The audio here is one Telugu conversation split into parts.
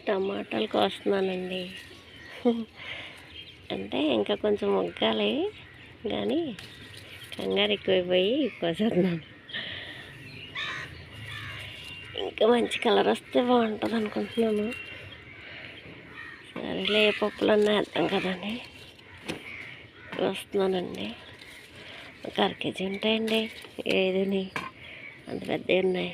టమాటాలు కోస్తున్నానండి. అంటే ఇంకా కొంచెం మొగ్గాలి కానీ కంగారు ఎక్కువైపోయి కోసేస్తున్నాను. ఇంకా మంచి కలర్ వస్తే బాగుంటుంది అనుకుంటున్నాను. సరేలే ఏ పప్పులన్నా వేద్దాం కదండి. వస్తున్నానండి. ఒక 1/2 కేజీ ఉంటాయండి. ఏదని అంత పెద్దవి ఉన్నాయి.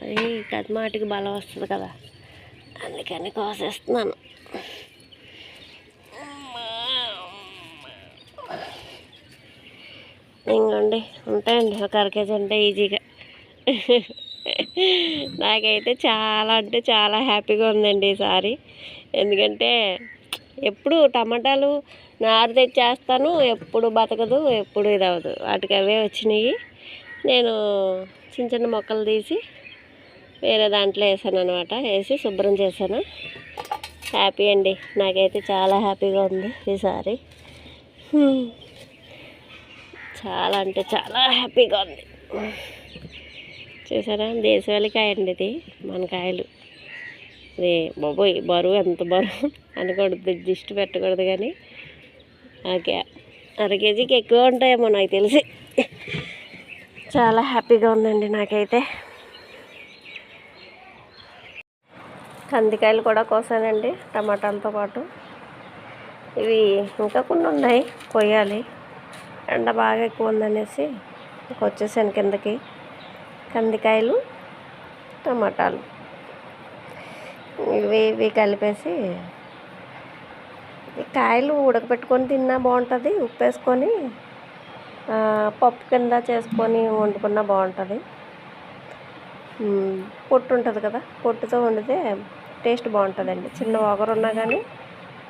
అది కదమాటికి బలం వస్తుంది కదా, అందుకని కోసేస్తున్నాను. ఇంకోండి ఉంటాయండి, ఒక 1/2 కేజీ ఉంటాయి ఈజీగా. నాకైతే చాలా అంటే చాలా హ్యాపీగా ఉందండి ఈసారి. ఎందుకంటే ఎప్పుడు టమాటాలు నారు తెచ్చేస్తాను, ఎప్పుడు బతకదు, ఎప్పుడు ఇది అవ్వదు. వాటికి అవే వచ్చినాయి. నేను చిన్న చిన్న మొక్కలు తీసి వేరే దాంట్లో వేసాను అనమాట. వేసి శుభ్రం చేశాను. హ్యాపీ అండి, నాకైతే చాలా హ్యాపీగా ఉంది ఈసారి. చాలా అంటే చాలా హ్యాపీగా ఉంది. చూసారా, దేశవాళీ కాయ అండి ఇది. మన కాయలు ఇది బాబోయ్ బరువు, ఎంత బరువు అనకూడదు, దిష్టి పెట్టకూడదు. కానీ ఓకే 1/2 కేజీకి ఎక్కువ ఉంటాయేమో నాకు తెలిసి. చాలా హ్యాపీగా ఉందండి నాకైతే. కందికాయలు కూడా కోసానండి టమాటాలతో పాటు. ఇవి ఇంకా కొన్ని ఉన్నాయి, కొయ్యాలి. ఎండ బాగా ఎక్కువ ఉందనేసి వచ్చేసాను కిందకి. కందికాయలు, టమాటాలు ఇవి కలిపేసి, ఈ కాయలు ఉడకబెట్టుకొని తిన్నా బాగుంటుంది. ఉప్పు వేసుకొని పప్పు కింద చేసుకొని వండుకున్నా బాగుంటుంది. పొట్టు ఉంటుంది కదా, పొట్టుతో వండితే టేస్ట్ బాగుంటుందండి. చిన్న వగరు ఉన్నా కానీ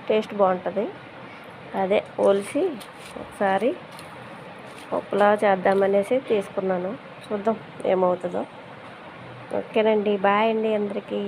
టేస్ట్ బాగుంటుంది. అదే ఒలిసి ఒకసారి పప్పులా చేద్దామనేసి తీసుకున్నాను. చూద్దాం ఏమవుతుందో. ఓకేనండి, బాయ్ అండి అందరికీ.